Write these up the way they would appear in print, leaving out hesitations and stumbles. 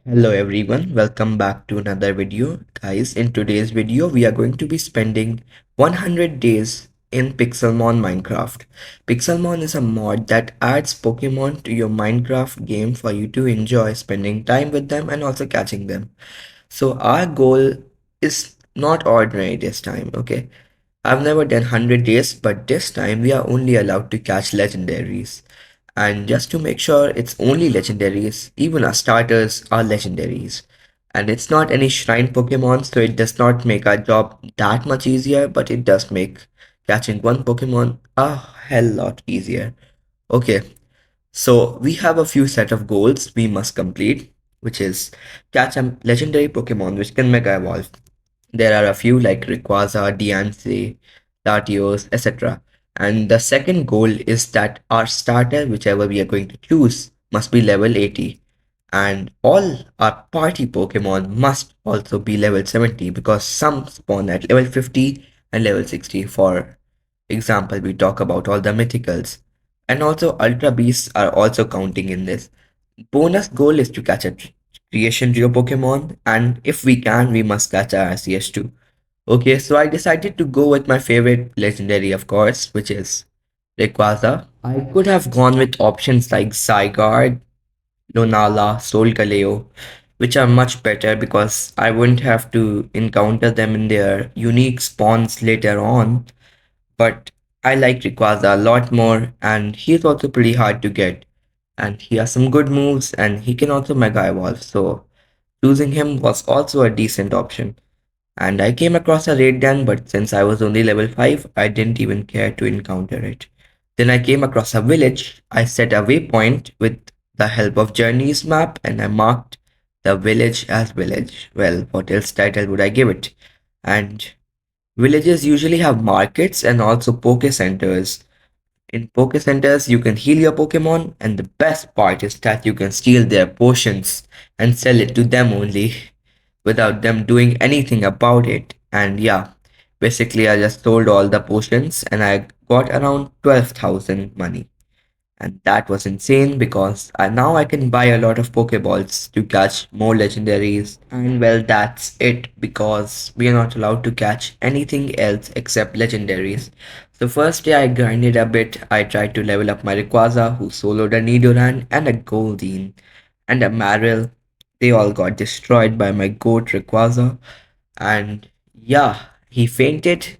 Hello everyone, welcome back to another video. Guys, in today's video, we are going to be spending 100 days in Pixelmon Minecraft. Pixelmon is a mod that adds Pokemon to your Minecraft game for you to enjoy spending time with them and also catching them. So our goal is not ordinary this time, okay? I've never done 100 days, but this time we are only allowed to catch legendaries. And just to make sure it's only legendaries, even our starters are legendaries. And it's not any shrine Pokemon, so it does not make our job that much easier, but it does make catching one Pokemon a hell lot easier. Okay, so we have a few set of goals we must complete, which is catch a legendary Pokemon which can Mega Evolve. There are a few like Rayquaza, Diancie, Latios, etc. And the second goal is that our starter, whichever we are going to choose, must be level 80. And all our party Pokemon must also be level 70 because some spawn at level 50 and level 60. For example, we talk about all the mythicals. And also Ultra Beasts are also counting in this. Bonus goal is to catch a creation trio Pokemon, and if we can, we must catch a Arceus too. Okay, so I decided to go with my favorite legendary, of course, which is Rayquaza. I could have gone with options like Zygarde, Lunala, Solgaleo, which are much better because I wouldn't have to encounter them in their unique spawns later on. But I like Rayquaza a lot more, and he's also pretty hard to get. And he has some good moves, and he can also Mega Evolve, so choosing him was also a decent option. And I came across a raid den, but since I was only level 5, I didn't even care to encounter it. Then I came across a village. I set a waypoint with the help of Journey's map, and I marked the village as village. Well, what else title would I give it? And villages usually have markets and also Poke Centers. In Poke Centers, you can heal your Pokemon, and the best part is that you can steal their potions and sell it to them only without them doing anything about it. And yeah, basically, I just sold all the potions and I got around 12,000 money. And that was insane because now I can buy a lot of Pokeballs to catch more legendaries. And well, that's it because we are not allowed to catch anything else except legendaries. So first day I grinded a bit. I tried to level up my Rayquaza, who soloed a Nidoran and a Goldeen and a Marill. They all got destroyed by my goat Rayquaza. And yeah, he fainted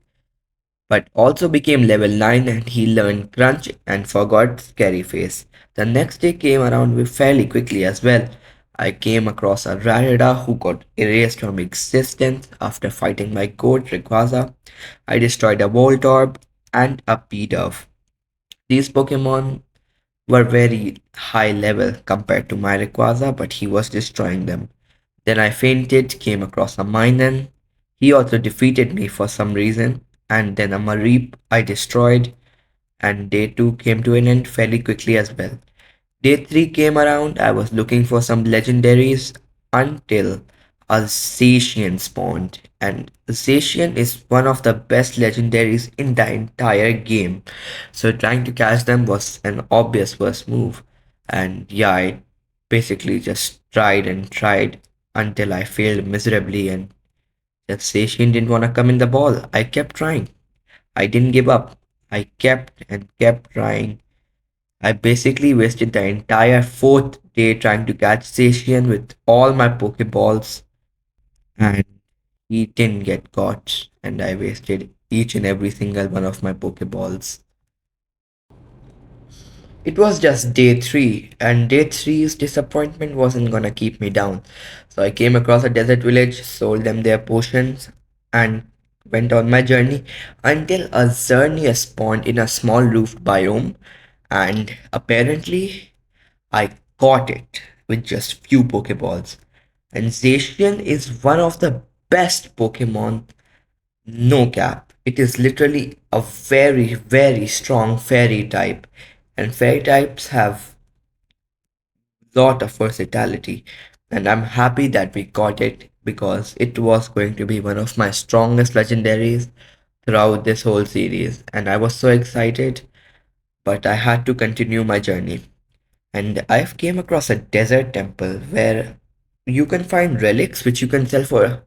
but also became level 9 and he learned Crunch and forgot Scary Face. The next day came around fairly quickly as well. I came across a Rarida who got erased from existence after fighting my goat Rayquaza. I destroyed a Voltorb and a Pidove. These Pokemon were very high level compared to my Rayquaza, but he was destroying them. Then I fainted, came across a Minun. He also defeated me for some reason, and then a Mareep I destroyed, and day 2 came to an end fairly quickly as well. Day 3 came around, I was looking for some legendaries until a Zacian spawned. And Zacian is one of the best legendaries in the entire game. So trying to catch them was an obvious first move. And yeah, I basically just tried and tried until I failed miserably and the Zacian didn't want to come in the ball. I kept trying. I didn't give up. I kept and kept trying. I basically wasted the entire fourth day trying to catch Zacian with all my Pokeballs, and he didn't get caught, and I wasted each and every single one of my Pokeballs. It was just day 3, and day three's disappointment wasn't gonna keep me down. So I came across a desert village, sold them their potions, and went on my journey until a Xerneas spawned in a small roofed biome, and apparently I caught it with just few Pokeballs. And Zacian is one of the best Pokemon, no cap. It is literally a very, very strong fairy type. And fairy types have lot of versatility. And I'm happy that we got it because it was going to be one of my strongest legendaries throughout this whole series. And I was so excited, but I had to continue my journey. And I've came across a desert temple where you can find relics which you can sell for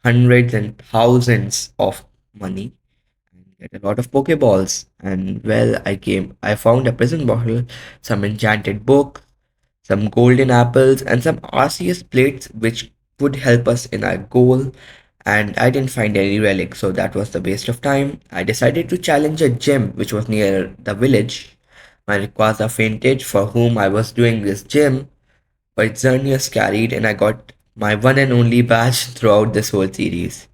hundreds and thousands of money and get a lot of Pokeballs. And well, I found a prison bottle, some enchanted book, some golden apples, and some Arceus plates which would help us in our goal. And I didn't find any relic, so that was the waste of time. I decided to challenge a gym which was near the village. My Rayquaza fainted, for whom I was doing this gym, but Xerneas carried, and I got my one and only badge throughout this whole series.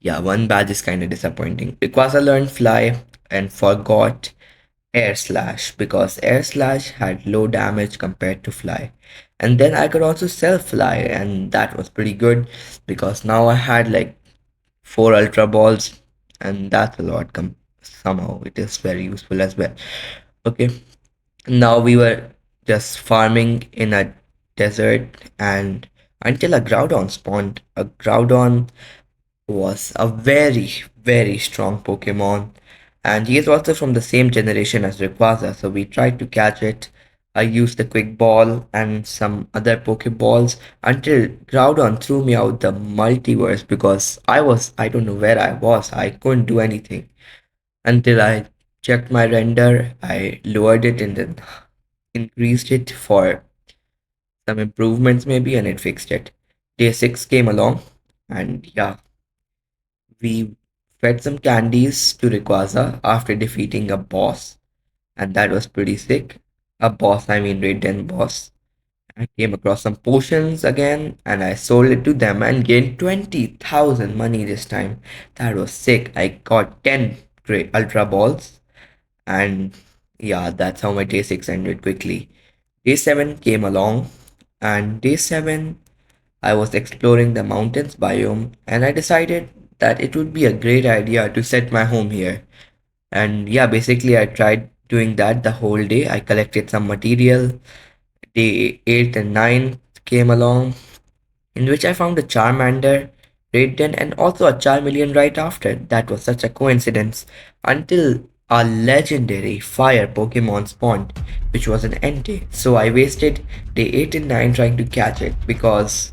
Yeah, one badge is kind of disappointing. Rayquaza learned Fly and forgot Air Slash because Air Slash had low damage compared to Fly. And then I could also sell Fly, and that was pretty good because now I had like four Ultra Balls, and that's a lot. Somehow it is very useful as well. Okay, now we were just farming in a desert, and until a Groudon spawned. A Groudon was a very, very strong Pokemon, and he is also from the same generation as Rayquaza, so we tried to catch it. I used the Quick Ball and some other Pokeballs until Groudon threw me out the multiverse because I don't know where I was, I couldn't do anything. Until I checked my render, I lowered it and then increased it for some improvements maybe, and it fixed it. Day 6 came along, and yeah, we fed some candies to Rayquaza after defeating a boss, and that was pretty sick. A boss, I mean, Raid Den boss. I came across some potions again, and I sold it to them and gained 20,000 money this time. That was sick. I got 10 great Ultra Balls, and yeah, that's how my day 6 ended quickly. Day 7 came along, and day 7 I was exploring the mountains biome, and I decided that it would be a great idea to set my home here. And yeah, basically, I tried doing that the whole day. I collected some material. Day 8 and 9 came along, in which I found a Charmander, Raiden, and also a Charmeleon right after. That was such a coincidence until a legendary fire Pokemon spawned, which was an Entei. So I wasted day 8 and 9 trying to catch it because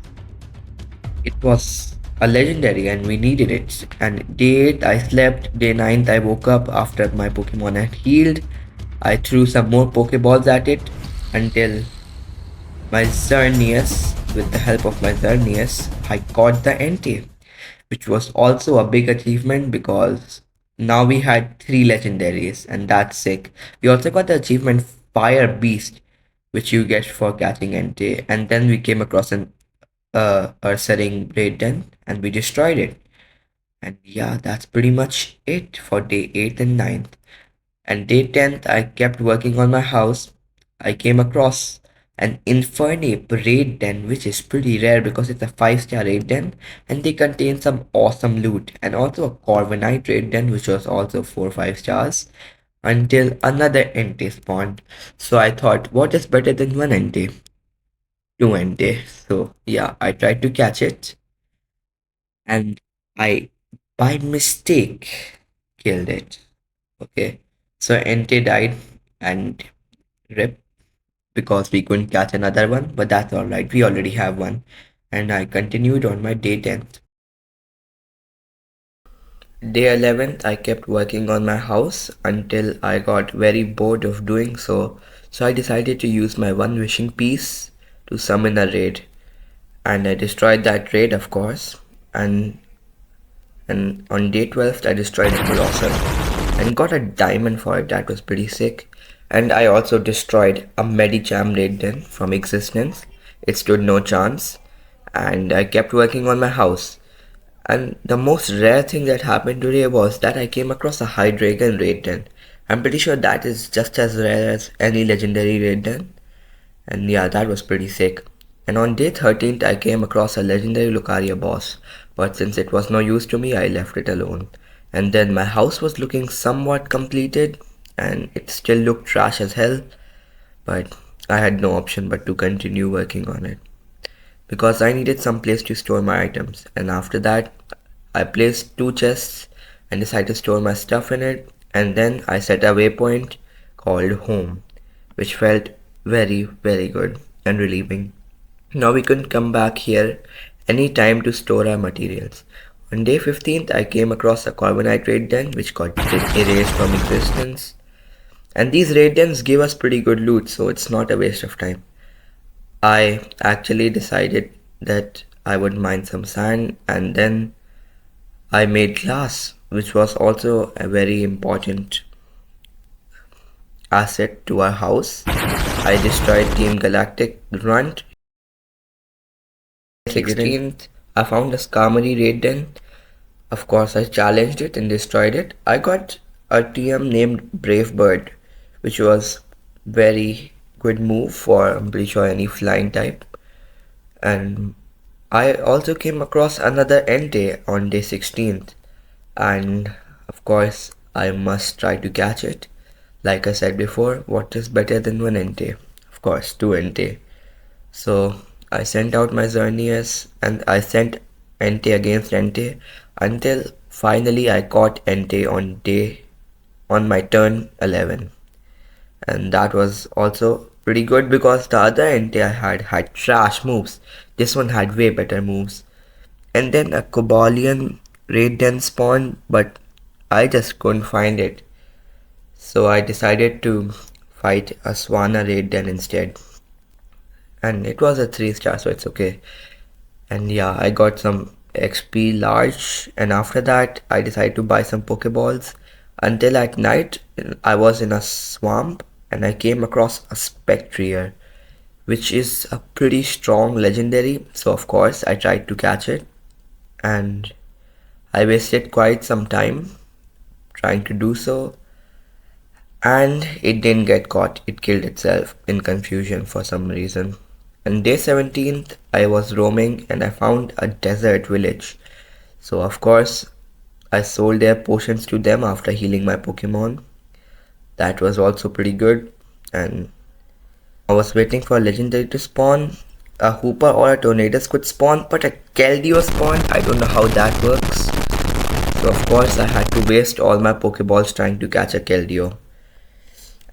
it was a legendary and we needed it. And day 8 I slept, day 9 I woke up after my Pokemon had healed. I threw some more Pokeballs at it until my Xerneas, with the help of my Xerneas, I caught the Entei, which was also a big achievement because now we had three legendaries, and that's sick. We also got the achievement Fire Beast, which you get for catching Entei, and then we came across an Ursaring Raid Den, and we destroyed it. And yeah, that's pretty much it for day 8 and 9th. And day 10th, I kept working on my house. I came across an Infernape raid den, which is pretty rare because it's a 5-star raid den, and they contain some awesome loot, and also a Corviknight raid den, which was also 4-5 stars, until another Entei spawned. So I thought, what is better than one Entei? Two Entei. So yeah, I tried to catch it, and I, by mistake, killed it. Okay, so Entei died, and rip, because we couldn't catch another one, but that's alright, we already have one. And I continued on my day 10th. Day 11th, I kept working on my house until I got very bored of doing so, so I decided to use my one wishing piece to summon a raid. And I destroyed that raid, of course, and on day 12th, I destroyed the Blossom and got a diamond for it. That was pretty sick. And I also destroyed a Medicham raid den from existence. It stood no chance. And I kept working on my house. And the most rare thing that happened today was that I came across a Hydreigon raid den. I'm pretty sure that is just as rare as any legendary raid den. And yeah, that was pretty sick. And on day 13th, I came across a legendary Lucaria boss, but since it was no use to me, I left it alone. And then my house was looking somewhat completed, and it still looked trash as hell, but I had no option but to continue working on it. Because I needed some place to store my items, and after that, I placed two chests and decided to store my stuff in it, and then I set a waypoint called home, which felt very, very good and relieving. Now we couldn't come back here any time to store our materials. On day 15th, I came across a carbonite raid den which got erased from existence. And these raid dens give us pretty good loot, so it's not a waste of time. I actually decided that I would mine some sand, and then I made glass, which was also a very important asset to our house. I destroyed Team Galactic Grunt. 16th, I found a Skarmory raid den. Of course, I challenged it and destroyed it. I got a TM named Brave Bird, which was very good move for, I'm pretty sure, any flying type. And I also came across another Entei on day 16th, and of course I must try to catch it. Like I said before, what is better than one Entei? Of course, two Entei. So I sent out my Xerneas and I sent Entei against Entei until finally I caught Entei on my turn 11. And that was also pretty good because the other Entei I had trash moves. This one had way better moves. And then a Cobalion raid den spawned, but I just couldn't find it. So I decided to fight a Swana raid den instead. And it was a 3-star, so it's okay. And yeah, I got some XP large, and after that I decided to buy some Pokeballs until at night I was in a swamp and I came across a Spectrier, which is a pretty strong legendary. So of course I tried to catch it, and I wasted quite some time trying to do so, and it didn't get caught. It killed itself in confusion for some reason. On day 17th, I was roaming and I found a desert village. So of course, I sold their potions to them after healing my Pokemon. That was also pretty good. And I was waiting for a legendary to spawn. A Hooper or a Tornadus could spawn, but a Keldeo spawned. I don't know how that works. So of course, I had to waste all my Pokeballs trying to catch a Keldeo.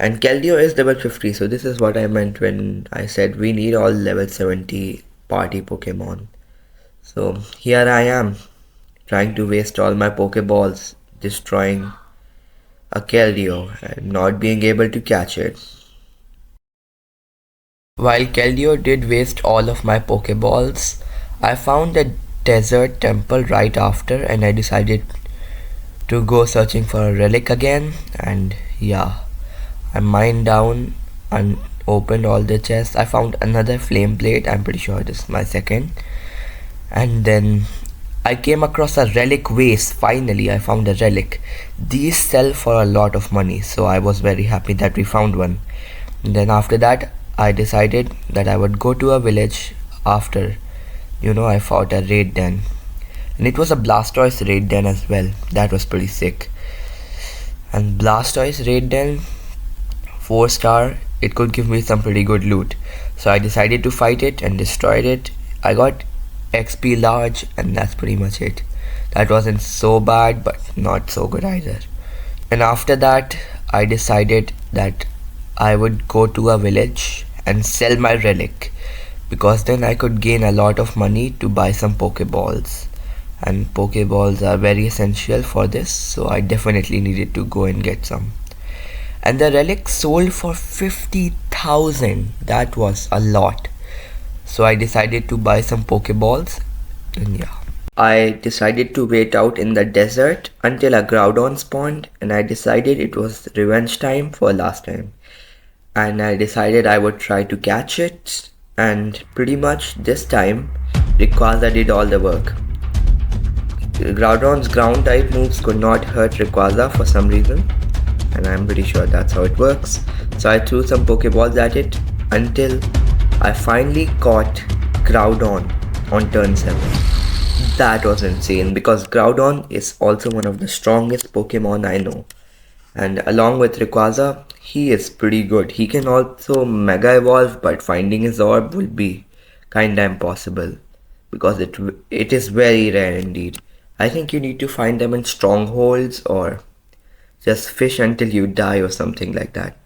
And Keldeo is level 50, so this is what I meant when I said we need all level 70 party Pokemon. So here I am, trying to waste all my Pokeballs, destroying a Keldeo and not being able to catch it. While Keldeo did waste all of my Pokeballs, I found a desert temple right after and I decided to go searching for a relic again, and yeah. I mined down and opened all the chests. I found another flame plate. I'm pretty sure it is my second. And then I came across a relic vase. Finally, I found a relic. These sell for a lot of money, so I was very happy that we found one. And then after that, I decided that I would go to a village after, I fought a raid den. And it was a Blastoise raid den as well. That was pretty sick. And Blastoise raid den, 4-star, it could give me some pretty good loot. So I decided to fight it and destroyed it. I got XP large and that's pretty much it. That wasn't so bad but not so good either. And after that I decided that I would go to a village and sell my relic, because then I could gain a lot of money to buy some Pokeballs. And Pokeballs are very essential for this, so I definitely needed to go and get some. And the relic sold for 50,000. That was a lot. So I decided to buy some Pokeballs. And yeah, I decided to wait out in the desert until a Groudon spawned, and I decided it was revenge time for last time. And I decided I would try to catch it, and pretty much this time Rayquaza did all the work. Groudon's ground type moves could not hurt Rayquaza for some reason, and I'm pretty sure that's how it works. So I threw some Pokeballs at it until I finally caught Groudon on turn 7. That was insane because Groudon is also one of the strongest Pokemon I know. And along with Rayquaza, he is pretty good. He can also Mega Evolve, but finding his orb will be kinda impossible because it is very rare indeed. I think you need to find them in strongholds or just fish until you die or something like that.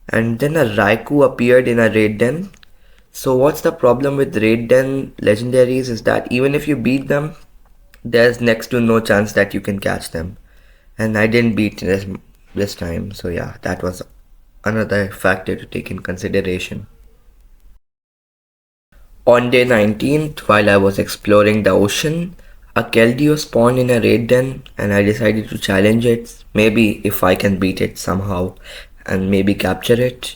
And then a Raikou appeared in a raid den. So what's the problem with raid den legendaries is that even if you beat them, there's next to no chance that you can catch them. And I didn't beat this time, so yeah, that was another factor to take in consideration. On day 19th, while I was exploring the ocean, a Keldeo spawned in a raid den and I decided to challenge it, maybe if I can beat it somehow and maybe capture it.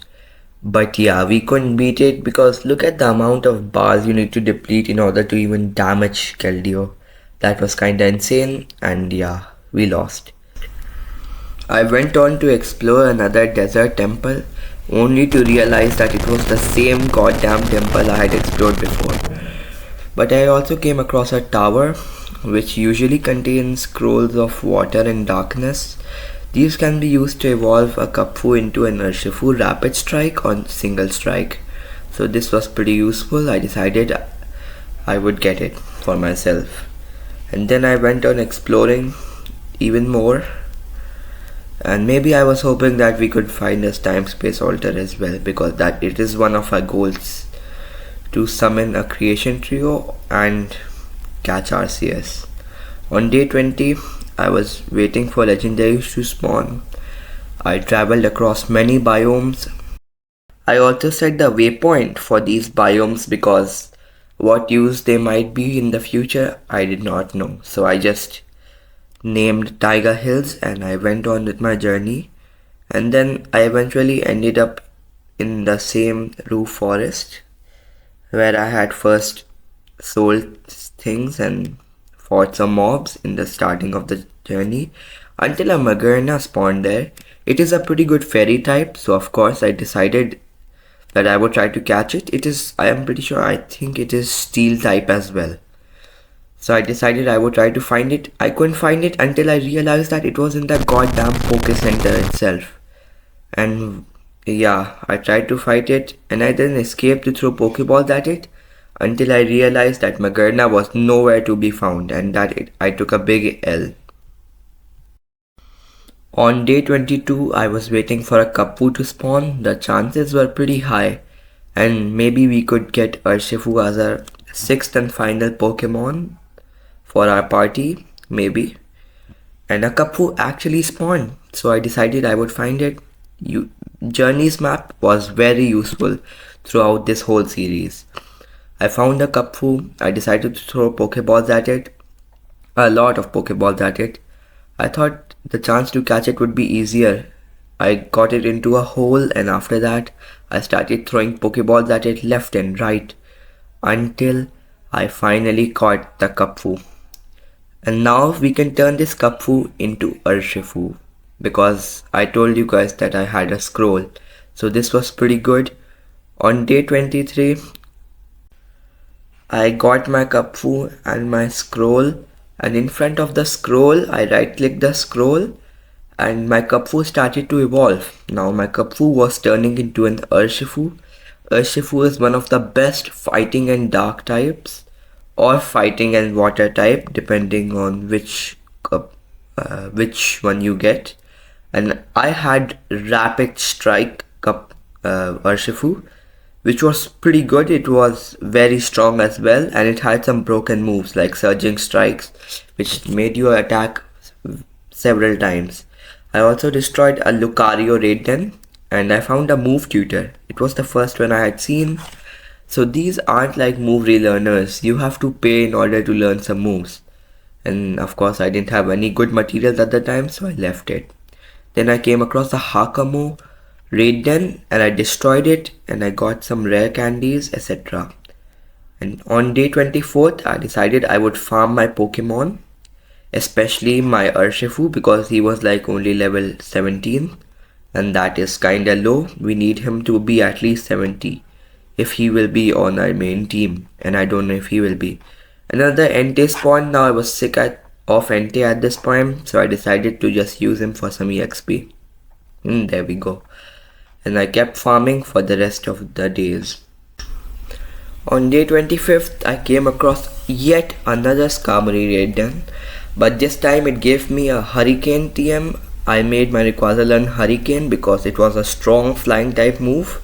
But yeah, we couldn't beat it because look at the amount of bars you need to deplete in order to even damage Keldeo. That was kinda insane and yeah, we lost. I went on to explore another desert temple only to realize that it was the same goddamn temple I had explored before. But I also came across a tower which usually contains scrolls of water and darkness. These can be used to evolve a Kapfu into an Urshifu rapid strike or single strike. So this was pretty useful. I decided I would get it for myself. And then I went on exploring even more. And maybe I was hoping that we could find a time space altar as well, because that it is one of our goals to summon a creation trio and catch Arceus. On day 20, I was waiting for legendaries to spawn. I traveled across many biomes. I also set the waypoint for these biomes because what use they might be in the future I did not know. So I just named Tiger Hills and I went on with my journey, and then I eventually ended up in the same roof forest where I had first sold things and fought some mobs in the starting of the journey until a Magerna spawned there. It is a pretty good fairy type, so of course I decided that I would try to catch it. I am pretty sure, I think it is steel type as well. So I decided I would try to find it. I couldn't find it until I realized that it was in the goddamn Poke Center itself. And yeah, I tried to fight it and I then escaped to throw Pokeballs at it until I realized that Magerna was nowhere to be found and that I took a big L. On day 22, I was waiting for a Kappu to spawn. The chances were pretty high and maybe we could get Urshifu as our 6th and final Pokemon for our party, maybe. And a Kapfu actually spawned, so I decided I would find it. Journey's map was very useful throughout this whole series. I found a Kapfu, I decided to throw Pokeballs at it, a lot of Pokeballs at it. I thought the chance to catch it would be easier. I got it into a hole and after that I started throwing Pokeballs at it left and right until I finally caught the Kapfu. And now we can turn this Kapfu into Urshifu because I told you guys that I had a scroll. So this was pretty good. On day 23, I got my Kapfu and my scroll, and in front of the scroll, I right clicked the scroll and my Kapfu started to evolve. Now my Kapfu was turning into an Urshifu. Urshifu is one of the best fighting and dark types, or fighting and water type depending on which one you get. And I had rapid strike Urshifu, which was pretty good. It was very strong as well and it had some broken moves like surging strikes which made you attack several times. I also destroyed a Lucario raid den and I found a move tutor. It was the first one I had seen. So these aren't like move relearners, you have to pay in order to learn some moves. And of course I didn't have any good materials at the time, so I left it. Then I came across a Hakamo raid den and I destroyed it and I got some rare candies, etc. And on day 24th I decided I would farm my Pokemon, especially my Urshifu because he was like only level 17 and that is kinda low. We need him to be at least 70 if he will be on our main team, and I don't know if he will be. Another Entei spawn. Now I was sick of Entei at this point, so I decided to just use him for some EXP. There we go. And I kept farming for the rest of the days. On day 25th, I came across yet another Skarmory raid den, but this time it gave me a Hurricane TM. I made my Rayquaza learn Hurricane because it was a strong flying type move.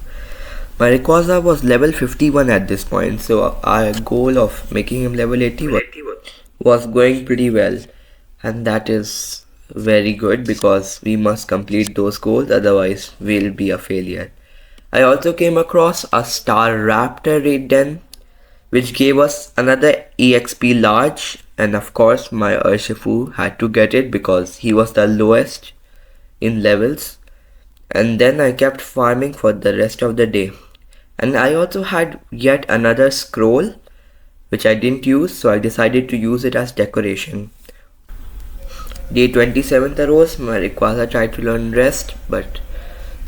My Rayquaza was level 51 at this point, so our goal of making him level 80 was going pretty well. And that is very good because we must complete those goals, otherwise, we'll be a failure. I also came across a Star Raptor raid den, which gave us another EXP large, and of course, my Urshifu had to get it because he was the lowest in levels. And then I kept farming for the rest of the day. And I also had yet another scroll which I didn't use, so I decided to use it as decoration. Day 27th arose, my Rayquaza tried to learn rest, but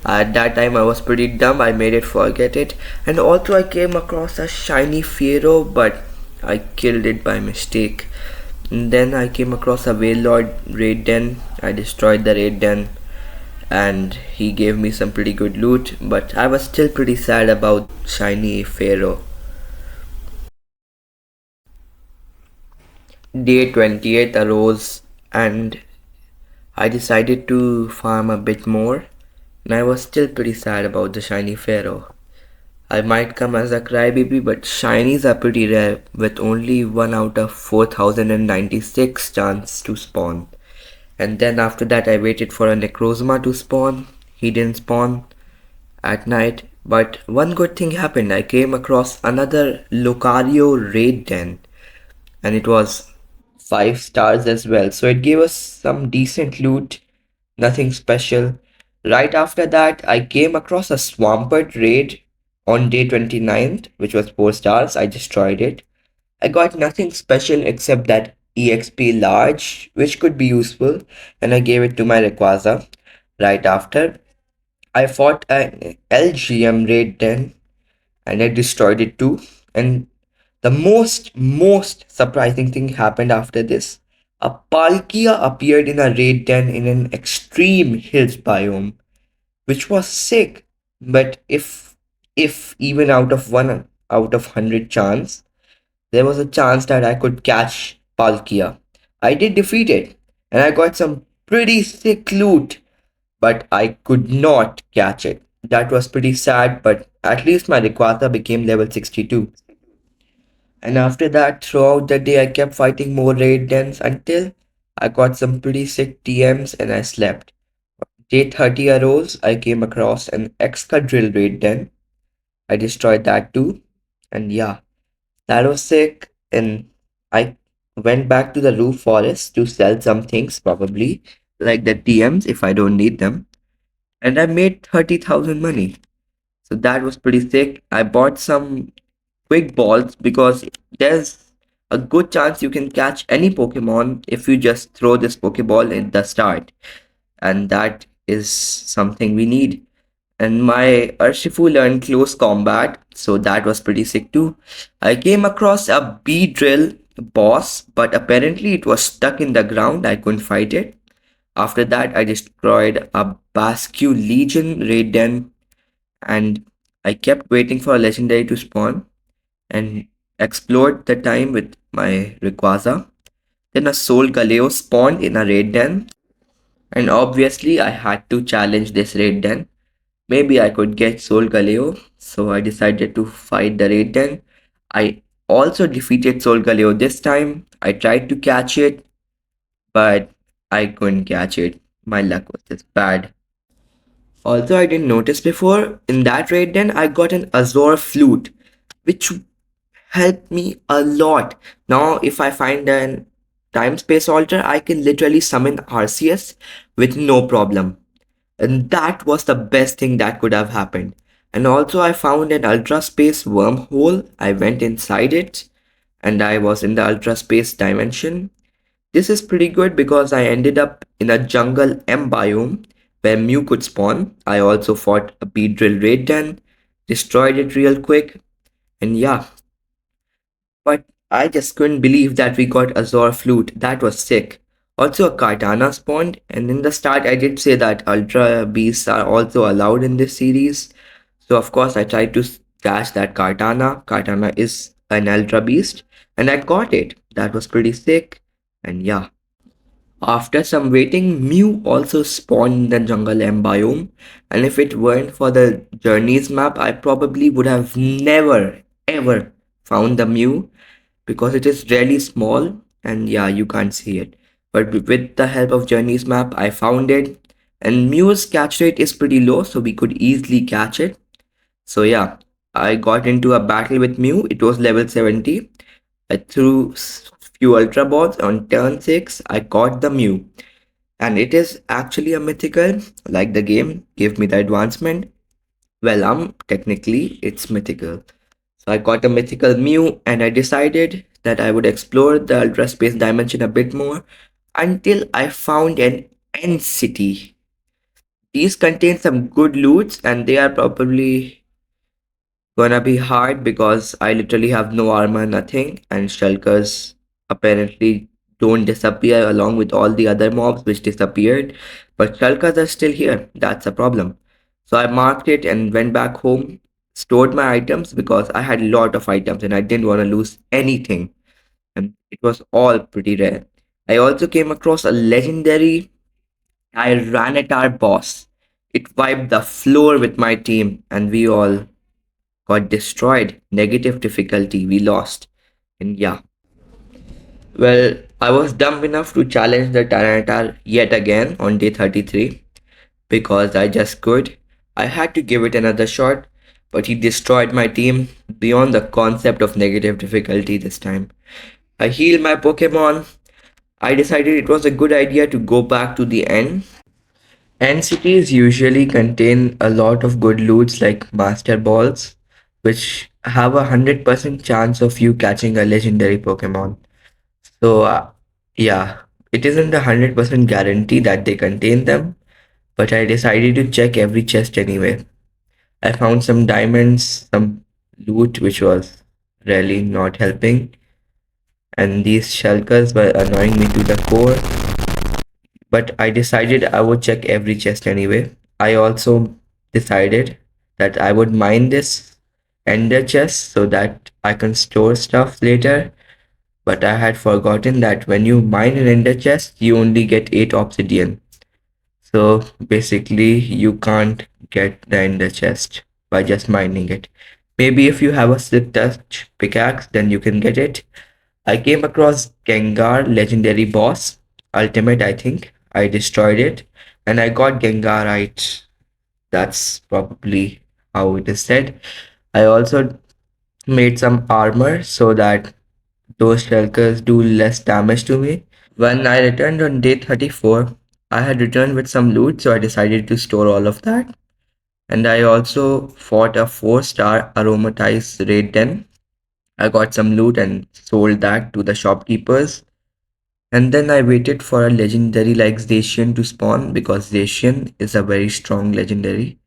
at that time I was pretty dumb, I made it forget it. And also I came across a shiny Fearow, but I killed it by mistake. And then I came across a Wailord raid den, I destroyed the raid den, and he gave me some pretty good loot, but I was still pretty sad about shiny Fearow. Day 28 arose and I decided to farm a bit more, and I was still pretty sad about the shiny Pharaoh. I might come as a crybaby, but shinies are pretty rare with only 1 out of 4096 chance to spawn. And then after that I waited for a Necrozma to spawn. He didn't spawn at night, but one good thing happened. I came across another Lucario raid den, and it was 5 stars as well. So it gave us some decent loot, nothing special. Right after that, I came across a Swampert raid on day 29th, which was 4 stars. I destroyed it. I got nothing special except that EXP large, which could be useful, and I gave it to my Rayquaza. Right after, I fought an LGM raid then, and I destroyed it too. And the most surprising thing happened after this. A Palkia appeared in a raid den in an extreme hills biome, which was sick. But if even out of 1 out of 100 chance, there was a chance that I could catch Palkia. I did defeat it, and I got some pretty sick loot, but I could not catch it. That was pretty sad, but at least my Rayquaza became level 62. And after that, throughout the day, I kept fighting more raid dens until I got some pretty sick TMs and I slept. Day 30 arose, I came across an Excadrill raid den. I destroyed that too. And yeah, that was sick. And I went back to the roof forest to sell some things, probably like the TMs if I don't need them. And I made 30,000 money. So that was pretty sick. I bought some quick balls because there's a good chance you can catch any Pokemon if you just throw this Pokeball at the start. And that is something we need. And my Urshifu learned close combat, so that was pretty sick too. I came across a Beedrill boss, but apparently it was stuck in the ground. I couldn't fight it. After that, I destroyed a Basque Legion raid den, and I kept waiting for a legendary to spawn and explored the time with my Rayquaza. Then a Soul Galeo spawned in a raid den, and obviously I had to challenge this raid den. Maybe I could get Soul Galeo, so I decided to fight the raid den. I also defeated Soul Galeo this time. I tried to catch it, but I couldn't catch it. My luck was just bad. Also, I didn't notice before, in that raid den, I got an Azure Flute, which helped me a lot. Now, if I find an time space altar, I can literally summon Arceus with no problem. And that was the best thing that could have happened. And also, I found an ultra space wormhole. I went inside it and I was in the ultra space dimension. This is pretty good because I ended up in a jungle M biome where Mew could spawn. I also fought a Beedrill raid den, destroyed it real quick, and yeah, but I just couldn't believe that we got Azure Flute. That was sick. Also, a Kartana spawned, and in the start, I did say that Ultra Beasts are also allowed in this series. So, of course, I tried to catch that Kartana. Kartana is an Ultra Beast, and I got it. That was pretty sick, and yeah. After some waiting, Mew also spawned in the jungle M biome, and if it weren't for the journeys map, I probably would have never ever found the Mew because it is really small and yeah, you can't see it. But with the help of journeys map, I found it, and Mew's catch rate is pretty low, so we could easily catch it. So yeah, I got into a battle with Mew. It was level 70. I threw few Ultra Balls on turn 6. I caught the Mew. And it is actually a mythical, like the game gave me the advancement. Well, technically it's mythical. So I caught a mythical Mew and I decided that I would explore the Ultra Space dimension a bit more until I found an end city. These contain some good loots and they are probably gonna be hard because I literally have no armor, nothing, and shulkers apparently don't disappear along with all the other mobs which disappeared. But shulkers are still here. That's a problem. So I marked it and went back home, stored my items because I had a lot of items and I didn't want to lose anything. And it was all pretty rare. I also came across a legendary Tyranitar boss. It wiped the floor with my team and we all got destroyed. Negative difficulty, we lost. And yeah. Well, I was dumb enough to challenge the Tyranitar yet again on day 33 because I just could. I had to give it another shot, but he destroyed my team beyond the concept of negative difficulty this time. I healed my Pokemon. I decided it was a good idea to go back to the end. End cities usually contain a lot of good loots like Master Balls, which have 100% chance of you catching a legendary Pokemon. So, yeah, it isn't 100% guarantee that they contain them, but I decided to check every chest anyway. I found some diamonds, some loot which was really not helping, and these shulkers were annoying me to the core. But I decided I would check every chest anyway. I also decided that I would mine this ender chest so that I can store stuff later. But I had forgotten that when you mine an ender chest, you only get 8 obsidian. So basically, you can't get the ender chest by just mining it. Maybe if you have a silk touch pickaxe, then you can get it. I came across Gengar legendary boss, ultimate I think. I destroyed it and I got Gengarite. That's probably how it is said. I also made some armor so that those shulkers do less damage to me. When I returned on day 34, I had returned with some loot, so I decided to store all of that. And I also fought a 4-star aromatized raid den. I got some loot and sold that to the shopkeepers. And then I waited for a legendary like Zacian to spawn because Zacian is a very strong legendary.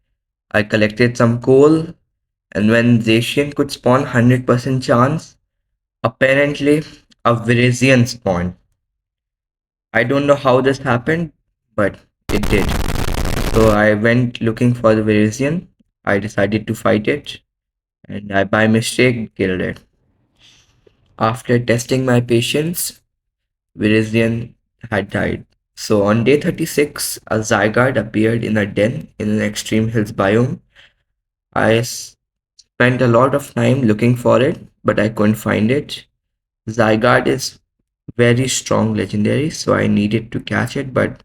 I collected some coal, and when Zacian could spawn 100% chance, apparently a Virizion spawned. I don't know how this happened, but it did. So I went looking for the Virizion. I decided to fight it, and I by mistake killed it. After testing my patience, Virizion had died. So on day 36, a Zygarde appeared in a den in an extreme hills biome. I spent a lot of time looking for it, but I couldn't find it. Zygarde is very strong legendary, so I needed to catch it, but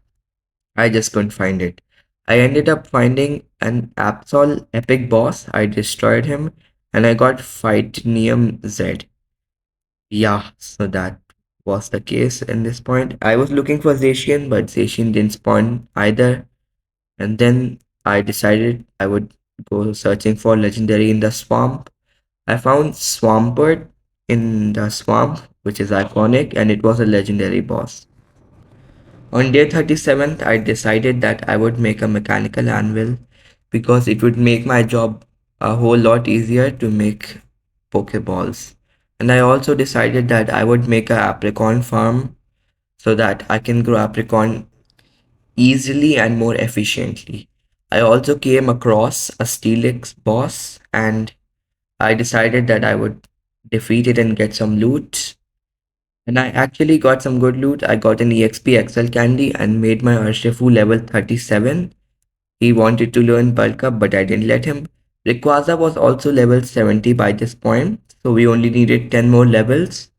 I just couldn't find it. I ended up finding an Absol epic boss. I destroyed him and I got Fightinium Z. Yeah, so that was the case in this point. I was looking for Zacian, but Zacian didn't spawn either. And then I decided I would go searching for legendary in the swamp. I found Swampert in the swamp, which is iconic, and it was a legendary boss. On day 37th, I decided that I would make a mechanical anvil because it would make my job a whole lot easier to make Pokeballs. And I also decided that I would make a apricot farm so that I can grow apricot easily and more efficiently. I also came across a Steelix boss and I decided that I would defeat it and get some loot. And I actually got some good loot. I got an EXP XL candy and made my Urshifu level 37. He wanted to learn bulk up, but I didn't let him. Rayquaza was also level 70 by this point, so we only needed 10 more levels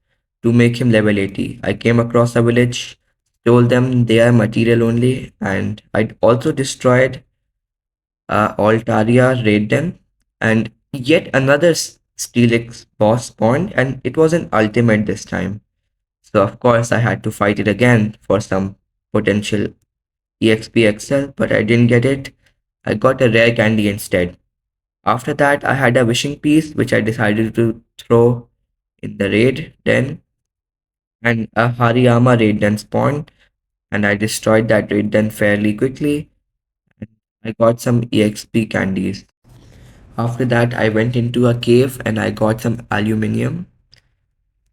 to make him level 80. I came across a village, told them they are material only, and I also destroyed Altaria Raiden, and yet another Steelix boss spawned, and it was an ultimate this time. So of course I had to fight it again for some potential EXP XL, but I didn't get it. I got a rare candy instead. After that, I had a wishing piece which I decided to throw in the raid then, and a Hariyama raid then spawned, and I destroyed that raid then fairly quickly. And I got some EXP candies. After that, I went into a cave and I got some aluminium.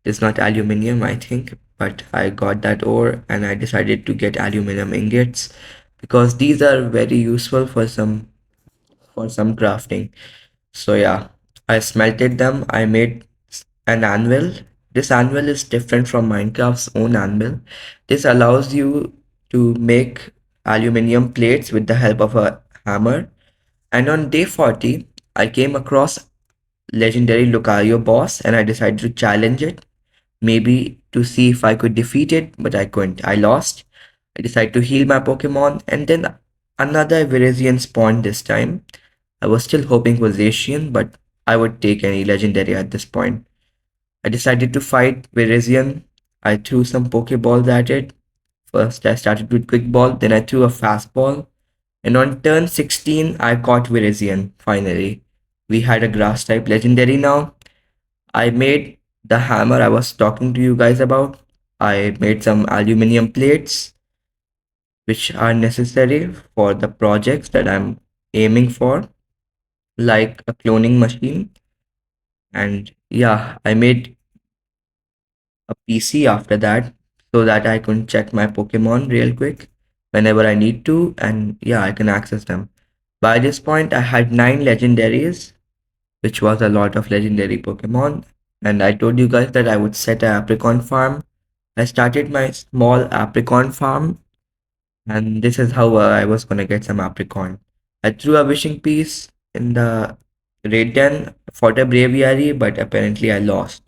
It's not aluminium, I think, but I got that ore and I decided to get aluminium ingots because these are very useful for some crafting. So yeah, I smelted them. I made an anvil. This anvil is different from Minecraft's own anvil. This allows you to make aluminium plates with the help of a hammer. And on day 40, I came across legendary Lucario boss and I decided to challenge it, maybe to see if I could defeat it, but I couldn't. I lost. I decided to heal my Pokemon and then another Virizion spawned this time. I was still hoping for Zacian, but I would take any legendary at this point. I decided to fight Virizion. I threw some Pokeballs at it. First, I started with Quick Ball, then I threw a Fastball. And on turn 16, I caught Virizion, finally. We had a Grass type legendary now. I made the hammer I was talking to you guys about. I made some aluminium plates, which are necessary for the projects that I'm aiming for, like a cloning machine. And yeah, I made a PC after that so that I can check my Pokemon real quick whenever I need to, and yeah, I can access them. By this point, I had 9 legendaries, which was a lot of legendary Pokemon, and I told you guys that I would set a apricot farm. I started my small apricot farm, and this is how I was gonna get some apricot. I threw a wishing piece in the raid den for the braviary, but apparently I lost.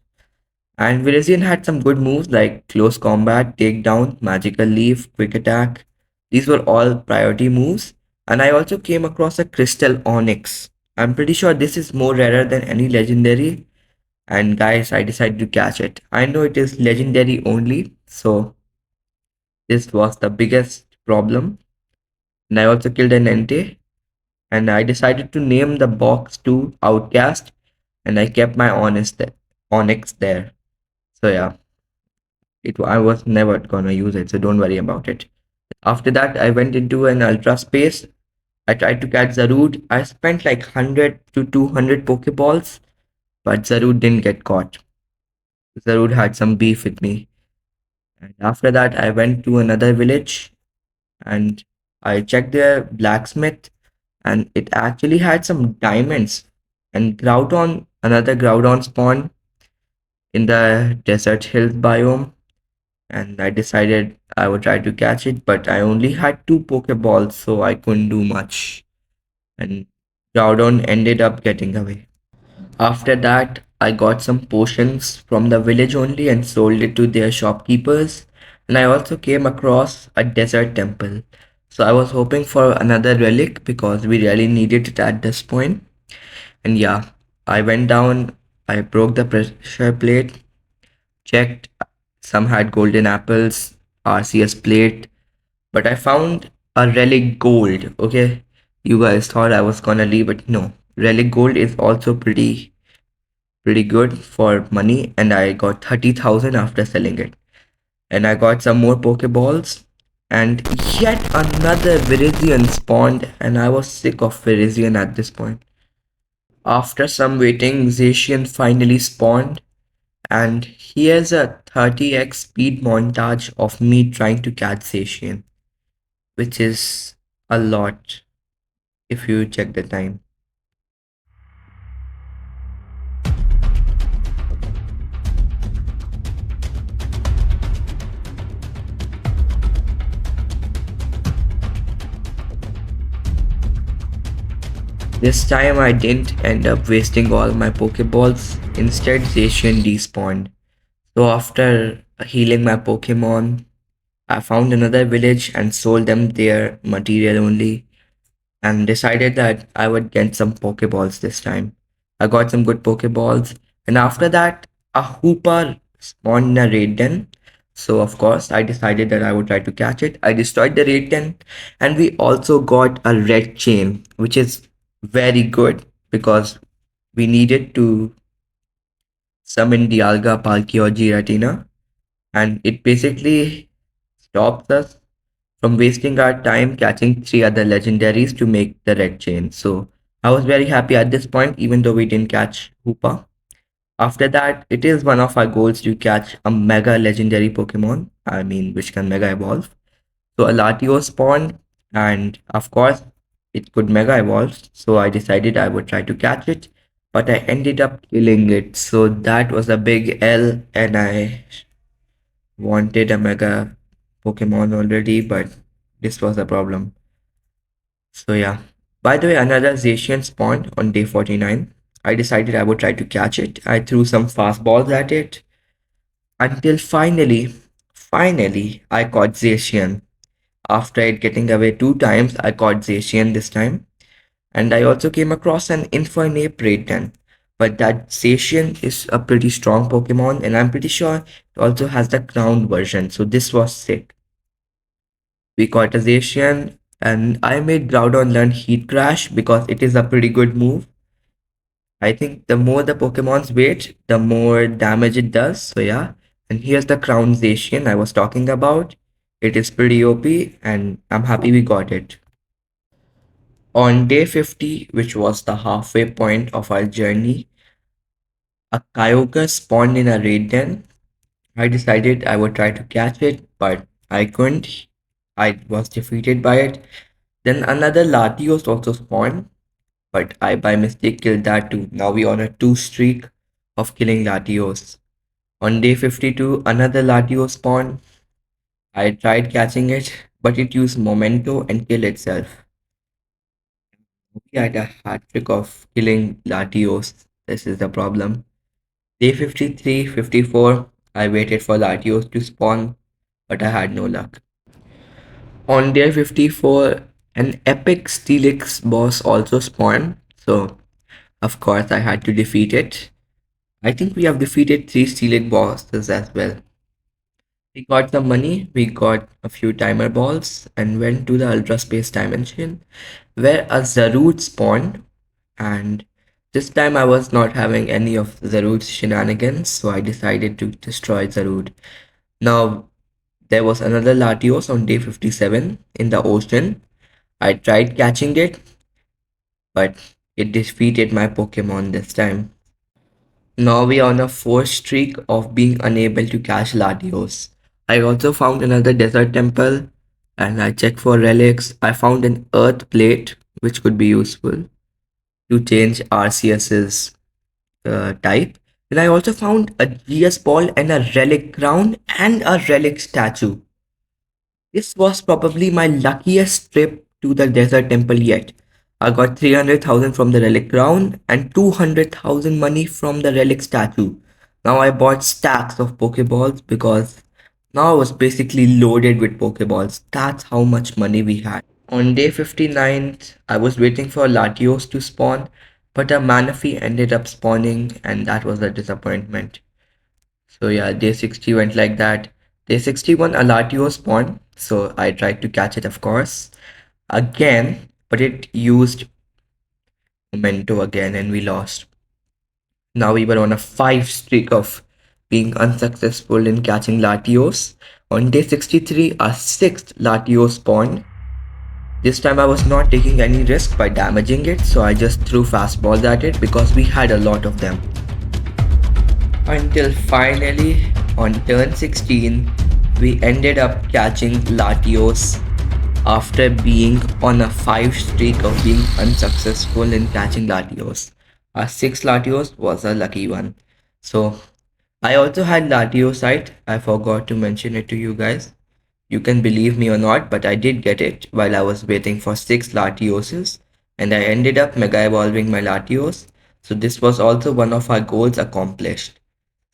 And Virizion had some good moves like close combat, takedown, magical leaf, quick attack. These were all priority moves. And I also came across a crystal onyx. I'm pretty sure this is more rarer than any legendary. And guys, I decided to catch it. I know it is legendary only, so this was the biggest problem. And I also killed an Entei. And I decided to name the box to Outcast. And I kept my onyx there. So yeah. I was never gonna use it, so don't worry about it. After that, I went into an ultra space. I tried to catch Zarude. I spent like 100 to 200 Pokeballs, but Zarude didn't get caught. Zarude had some beef with me. And after that, I went to another village and I checked their blacksmith, and it actually had some diamonds. And another Groudon spawned in the desert hills biome, and I decided I would try to catch it, but I only had 2 Pokeballs, so I couldn't do much. And Groudon ended up getting away. After that, I got some potions from the village only and sold it to their shopkeepers. And I also came across a desert temple. So I was hoping for another relic because we really needed it at this point. And yeah, I went down, I broke the pressure plate, checked. Some had golden apples, Arceus plate, but I found a relic gold. Okay, you guys thought I was gonna leave it. No, relic gold is also pretty good for money, and I got 30,000 after selling it. And I got some more Pokeballs, and yet another Virizion spawned, and I was sick of Virizion at this point. After some waiting, Zacian finally spawned. And here's a 30x speed montage of me trying to catch Zacian, which is a lot if you check the time. This time I didn't end up wasting all my Pokeballs. Instead, Zacian despawned. So after healing my Pokemon, I found another village and sold them their material only and decided that I would get some Pokeballs this time. I got some good Pokeballs, and after that, a Hooper spawned in a raid den. So, of course, I decided that I would try to catch it. I destroyed the raid den, and we also got a red chain, which is very good because we needed to summon Dialga, Palkia, or Giratina, and it basically stops us from wasting our time catching three other legendaries to make the red chain. So I was very happy at this point, even though we didn't catch Hoopa. After that, it is one of our goals to catch a mega legendary Pokemon. I mean, which can mega evolve. So a Latios spawned, and of course, it could mega evolve. So I decided I would try to catch it, but I ended up killing it. So that was a big L, and I wanted a mega Pokemon already, but this was a problem. So yeah. By the way, another Zacian spawned on day 49. I decided I would try to catch it. I threw some fastballs at it until finally, I caught Zacian. After it getting away two times, I caught Zacian this time. And I also came across an Infernape Raiden. But that Zacian is a pretty strong Pokemon, and I'm pretty sure it also has the crowned version. So this was sick. We caught a Zacian, and I made Groudon learn Heat Crash because it is a pretty good move. I think the more the Pokemon's weight, the more damage it does. So yeah, and here's the Crown Zacian I was talking about. It is pretty OP, and I'm happy we got it. On day 50, which was the halfway point of our journey, a Kyogre spawned in a raid den. I decided I would try to catch it, but I couldn't. I was defeated by it. Then another Latios also spawned, but I by mistake killed that too. Now we on a two streak of killing Latios. On day 52, another Latios spawned. I tried catching it, but it used Memento and killed itself. We had a hat trick of killing Latios. This is the problem. Day 53, 54, I waited for Latios to spawn, but I had no luck. On day 54, an epic Steelix boss also spawned, so of course I had to defeat it. I think we have defeated three Steelix bosses as well. We got the money, we got a few timer balls, and went to the Ultra Space Dimension, where a Zarude spawned, and this time I was not having any of Zarude's shenanigans, so I decided to destroy Zarude. Now, there was another Latios on day 57 in the ocean. I tried catching it, but it defeated my Pokemon this time. Now we are on a fourth streak of being unable to catch Latios. I also found another desert temple and I checked for relics. I found an earth plate which could be useful to change Arceus's type. And I also found a GS ball and a relic crown and a relic statue. This was probably my luckiest trip to the desert temple yet. I got 300,000 from the relic crown and 200,000 money from the relic statue. Now I bought stacks of Pokeballs because now I was basically loaded with Pokeballs. That's how much money we had. On day 59, I was waiting for Latios to spawn, but a Manaphy ended up spawning and that was a disappointment. So yeah, day 60 went like that. Day 61, a Latios spawned, so I tried to catch it, of course, again, but it used Memento again and we lost. Now we were on a 5 streak of being unsuccessful in catching Latios. On day 63, a sixth Latios spawned. This time I was not taking any risk by damaging it, so I just threw fastballs at it because we had a lot of them. Until finally, on turn 16, we ended up catching Latios after being on a 5 streak of being unsuccessful in catching Latios. Our 6th Latios was a lucky one. So, I also had Latiosite. I forgot to mention it to you guys. You can believe me or not, but I did get it while I was waiting for 6 Latioses. and I ended up mega evolving my Latios. So this was also one of our goals accomplished.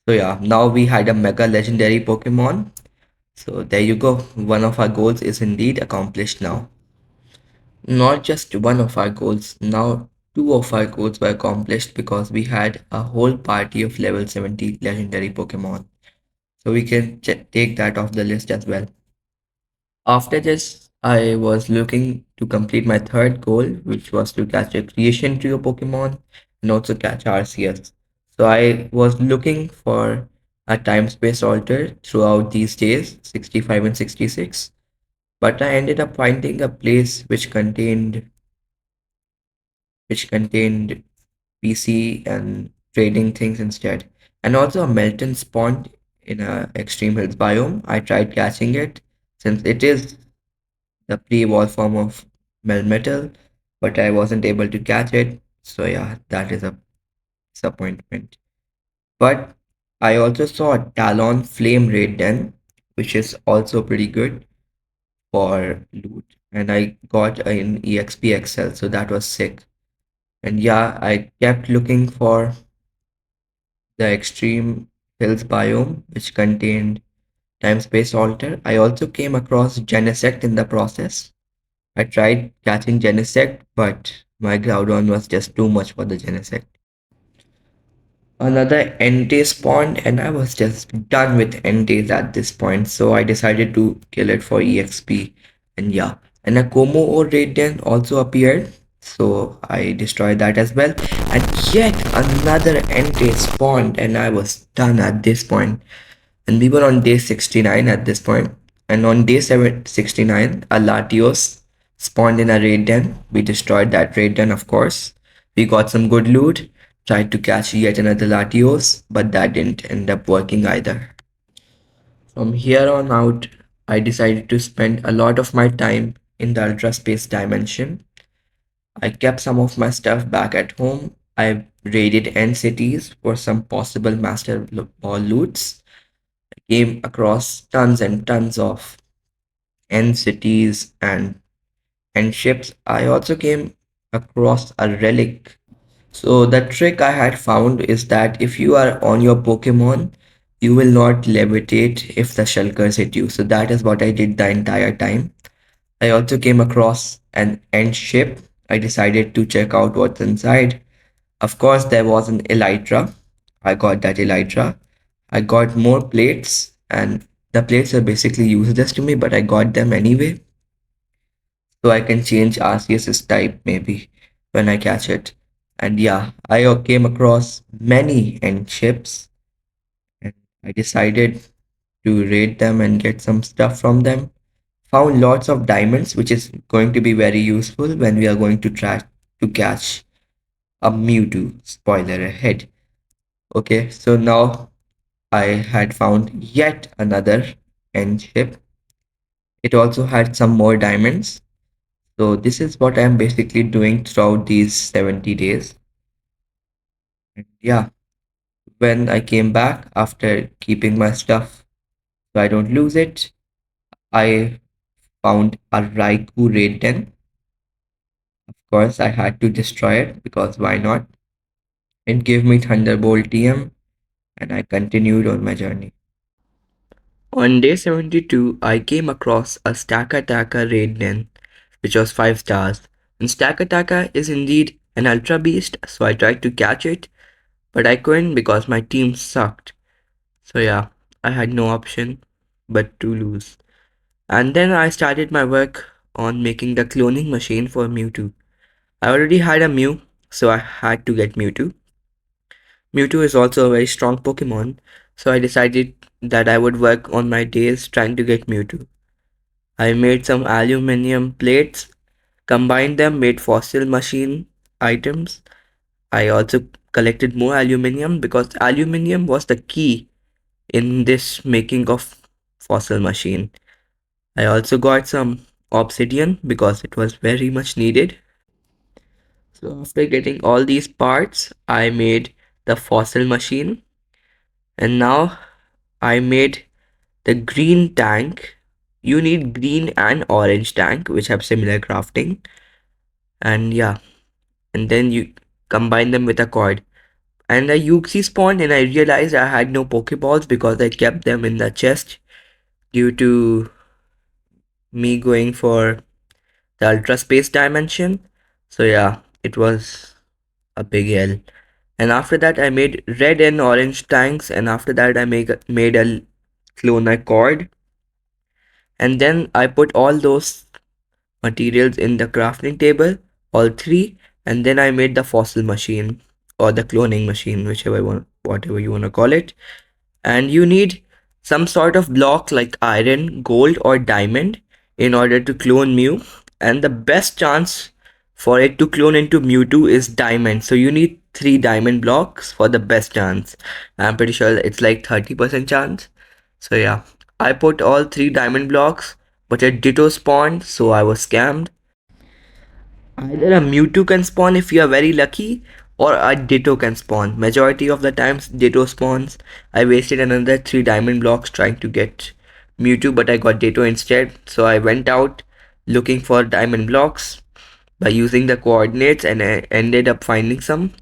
So yeah, now we had a mega legendary Pokemon. So there you go. One of our goals is indeed accomplished now. Not just one of our goals, now two of our goals were accomplished because we had a whole party of level 70 legendary Pokemon. So we can take that off the list as well. After this, I was looking to complete my third goal, which was to catch a creation trio Pokemon and also catch Arceus. So I was looking for a time space alter throughout these days, 65 and 66, but I ended up finding a place which contained PC and trading things instead. And also a Melton spawned in a Extreme Hills biome. I tried catching it since it is the pre-evolved form of Melmetal, but I wasn't able to catch it. So yeah, that is a disappointment. But I also saw a Talon Flame Raid then, which is also pretty good for loot. And I got an EXP XL, so that was sick. And yeah, I kept looking for the Extreme Hills biome, which contained time space alter. I also came across Genesect in the process. I tried catching Genesect, but my Groudon was just too much for the Genesect. Another Entei spawned, and I was just done with Enteis at this point, so I decided to kill it for EXP. And yeah, and a Como or Radiant also appeared, so I destroyed that as well. And yet another Entei spawned, and I was done at this point. And we were on day 69 at this point. And on day 69, a Latios spawned in a raid den. We destroyed that raid den, of course. We got some good loot, tried to catch yet another Latios, but that didn't end up working either. From here on out, I decided to spend a lot of my time in the Ultra Space dimension. I kept some of my stuff back at home. I raided end cities for some possible master ball loots. Came across tons and tons of end cities and ships. I also came across a relic. So the trick I had found is that if you are on your Pokemon, you will not levitate if the shulkers hit you. So that is what I did the entire time. I also came across an end ship. I decided to check out what's inside. Of course, there was an Elytra. I got that Elytra. I got more plates, and the plates are basically useless to me, but I got them anyway. So I can change Arceus's type maybe when I catch it. And yeah, I came across many end ships, and I decided to raid them and get some stuff from them. Found lots of diamonds, which is going to be very useful when we are going to try to catch a Mewtwo. Spoiler ahead. Okay, so now I had found yet another end ship. It also had some more diamonds. So this is what I'm basically doing throughout these 70 days. And yeah, when I came back after keeping my stuff so I don't lose it, I found a Raikou raid den. Of course, I had to destroy it because why not? It gave me Thunderbolt TM and I continued on my journey. On day 72, I came across a Staka Taka raid den, which was 5 stars. And Staka Taka is indeed an Ultra Beast, so I tried to catch it, but I couldn't because my team sucked. So yeah, I had no option but to lose. And then I started my work on making the cloning machine for Mewtwo. I already had a Mew, so I had to get Mewtwo. Mewtwo is also a very strong Pokemon, so I decided that I would work on my days trying to get Mewtwo. I made some aluminum plates, combined them, made fossil machine items. I also collected more aluminum because aluminum was the key in this making of fossil machine. I also got some obsidian because it was very much needed. So after getting all these parts, I made the fossil machine, and now I made the green tank. You need green and orange tank which have similar crafting. And yeah, and then you combine them with a cord. And a Yuxi spawned, and I realized I had no Pokeballs because I kept them in the chest due to me going for the Ultra Space Dimension. So yeah, it was a big L. And after that, I made red and orange tanks, and after that, I made a clone cord, and then I put all those materials in the crafting table, all three, and then I made the fossil machine or the cloning machine, whatever you want to call it. And you need some sort of block like iron, gold, or diamond in order to clone Mew. And the best chance for it to clone into Mewtwo is diamond. So you need three diamond blocks for the best chance. I'm pretty sure it's like 30% chance. So yeah, I put all three diamond blocks, but a Ditto spawned, so I was scammed. Either a Mewtwo can spawn if you are very lucky, or a Ditto can spawn. Majority of the times, Ditto spawns. I wasted another 3 diamond blocks trying to get Mewtwo, but I got Ditto instead. So I went out looking for diamond blocks by using the coordinates, and I ended up finding some.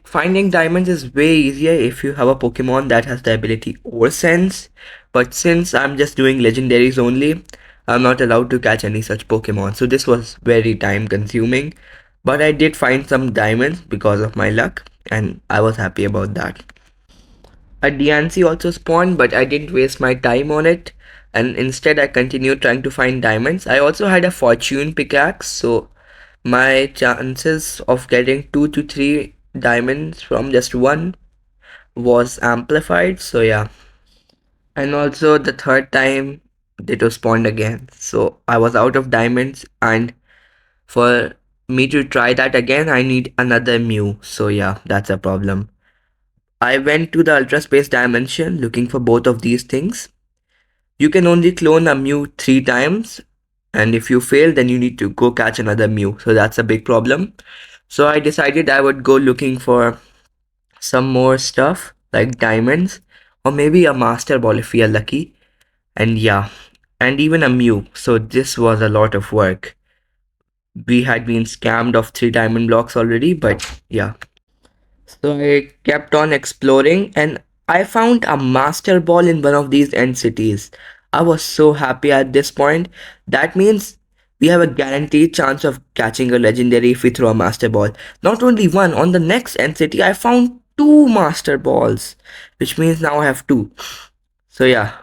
Finding diamonds is way easier if you have a Pokemon that has the ability Ore Sense, but since I'm just doing legendaries only, I'm not allowed to catch any such Pokemon, so this was very time consuming. But I did find some diamonds because of my luck, and I was happy about that. A DNC also spawned, but I didn't waste my time on it, and instead I continued trying to find diamonds. I also had a fortune pickaxe, so my chances of getting 2 to 3 diamonds from just one was amplified. So yeah, and also the third time Ditto spawned again, so I was out of diamonds, and for me to try that again I need another Mew. So yeah, that's a problem. I went to the Ultra Space Dimension looking for both of these things. You can only clone a Mew 3 times, and if you fail then you need to go catch another Mew, so that's a big problem. So I decided I would go looking for some more stuff like diamonds, or maybe a master ball if we are lucky. And yeah, and even a Mew. So this was a lot of work. We had been scammed of 3 diamond blocks already, but yeah. So I kept on exploring, and I found a master ball in one of these end cities. I was so happy at this point. That means we have a guaranteed chance of catching a legendary if we throw a master ball. Not only one, on the next end city I found two master balls, which means now I have two. So yeah,